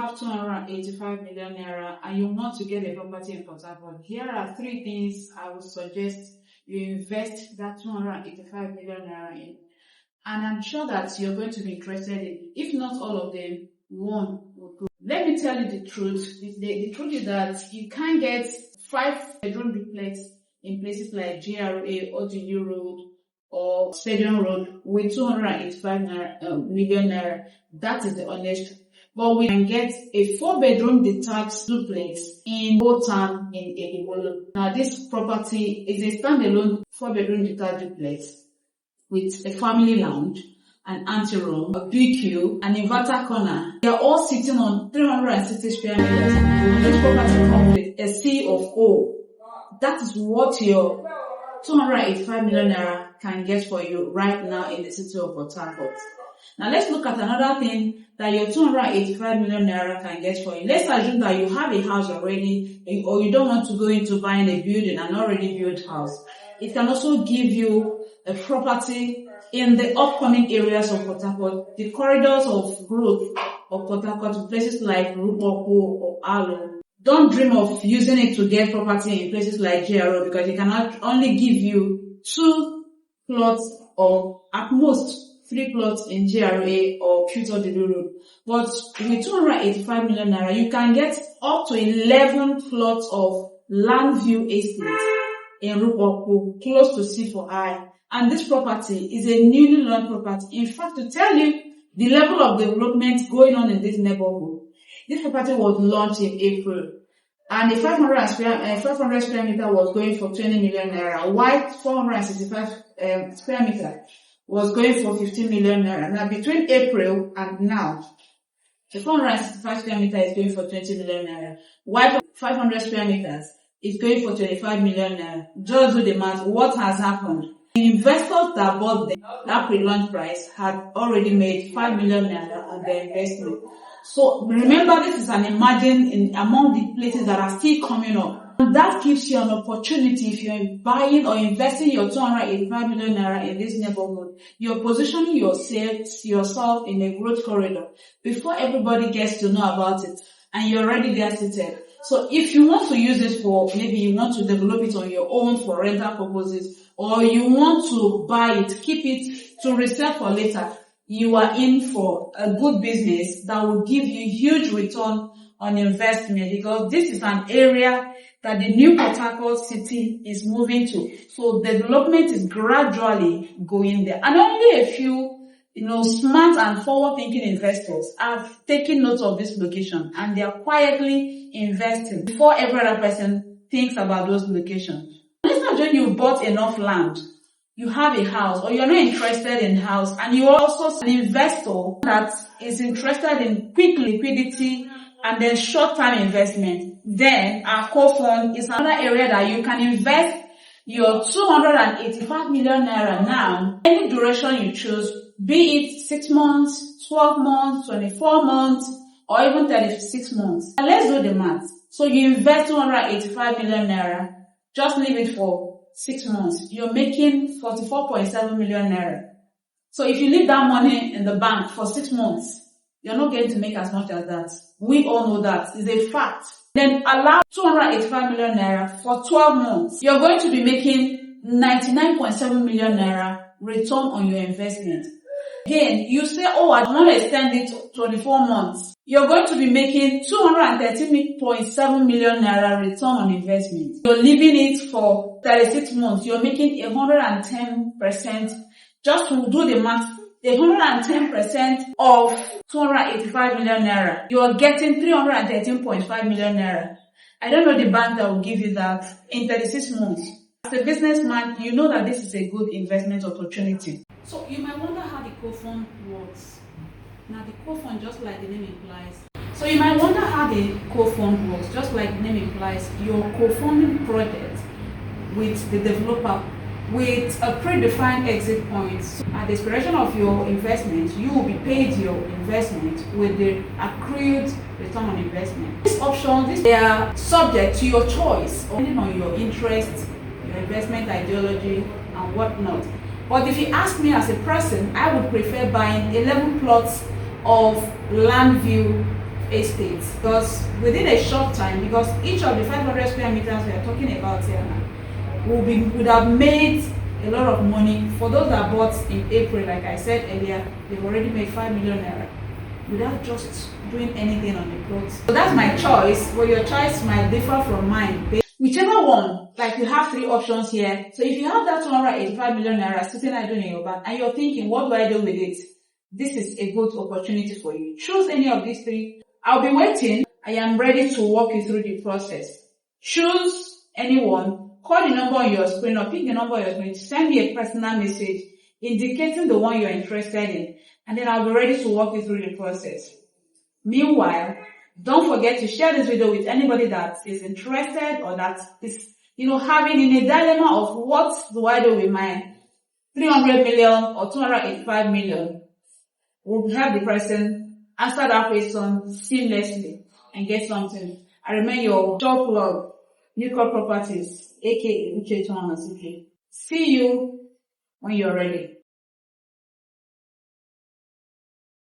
have 285 million naira and you want to get a property in Portharcourt, here are 3 things I would suggest you invest that 285 million naira in. And I'm sure that you're going to be interested in. If not all of them, one will go. Let me tell you the truth. The truth is that you can't get 5-bedroom duplex in places like GRA, ODU Road, or Stadium Road with 285 million naira. That is the honest. But we can get a 4-bedroom detached duplex in Portharcourt in Edinburgh. Now this property is a standalone 4-bedroom detached duplex with a family lounge, an anteroom, a BQ, an inverter corner. They are all sitting on 360 square meters. This property comes with a C of O. That is what your 285 million naira can get for you right now in the city of Portharcourt. Now let's look at another thing that your 285 million naira can get for you. Let's assume that you have a house already, or you don't want to go into buying a building, an already built house. It can also give you a property in the upcoming areas of Portharcourt, the corridors of growth of Portharcourt, places like Portharcourt or Alo. Don't dream of using it to get property in places like GRO because it cannot only give you 2 plots or at most 3 plots in GRA or Portharcourt Road. But with 285 million naira, you can get up to 11 plots of Landview Estate in Portharcourt, close to C4I. And this property is a newly launched property. In fact, to tell you the level of development going on in this neighborhood, this property was launched in April. And the 500 square meter was going for 20 million naira, while 465 square meter was going for 15 million naira. Now, between April and now, the 465 square meter is going for 20 million naira, while 500 square meters is going for 25 million naira. Just do the math. What has happened? The investors that bought that pre-launch price had already made 5 million naira on their investment. So remember, this is an emerging among the places that are still coming up. And that gives you an opportunity if you're buying or investing your 285 million naira in this neighborhood. You're positioning yourself in a growth corridor before everybody gets to know about it, and you're already there seated. So if you want to use it for, maybe you want to develop it on your own for rental purposes, or you want to buy it, keep it to resell for later, you are in for a good business that will give you huge return on investment, because this is an area that the new Portharcourt city is moving to. So development is gradually going there. And only a few smart and forward-thinking investors have taken note of this location, and they are quietly investing before every other person thinks about those locations. Let's not just you bought enough land, you have a house, or you're not interested in house, and you're also an investor that is interested in quick liquidity and then short-term investment. Then our co-fund is another area that you can invest your 285 million naira now, any duration you choose, be it 6 months, 12 months, 24 months, or even 36 months. And let's do the math. So you invest 285 million naira, just leave it for 6 months. You're making 44.7 million naira. So if you leave that money in the bank for 6 months, you're not going to make as much as that. We all know that. It's a fact. Then allow 285 million naira for 12 months. You're going to be making 99.7 million naira return on your investment. Again, you say, oh, I want to extend it to 24 months. You're going to be making 213.7 million naira return on investment. You're leaving it for 36 months. You're making 110%. Just to do the math, 110% of 285 million naira. You are getting 313.5 million naira. I don't know the bank that will give you that in 36 months. As a businessman, you know that this is a good investment opportunity. So you might wonder how the co-fund works. Now the co-fund, just like the name implies. So you might wonder how the co-fund works. Just like the name implies, you're co-funding project with the developer with a predefined exit point. So at the expiration of your investment, you will be paid your investment with the accrued return on investment. These options, they are subject to your choice, depending on your interest, your investment ideology, and whatnot. But if you ask me as a person, I would prefer buying 11 plots of Landview estates, because within a short time, because each of the 500 square meters we are talking about here now would have made a lot of money. For those that bought in April, like I said earlier, they've already made 5 million naira without just doing anything on the plot. So that's my choice, but your choice might differ from mine. Whichever one, like you have 3 options here. So if you have that 285 million naira sitting idle in your bank and you're thinking, what do I do with it? This is a good opportunity for you. Choose any of these 3. I'll be waiting. I am ready to walk you through the process. Choose anyone. Call the number on your screen or pick the number on your screen. Send me a personal message indicating the one you're interested in, and then I'll be ready to walk you through the process. Meanwhile, don't forget to share this video with anybody that is interested or that is, having in a dilemma of what do I do with my 300 million or 285 million. We'll help the person answer that question seamlessly and get something. I remain your top plug, Newcore Properties, aka Uche. See you when you're ready.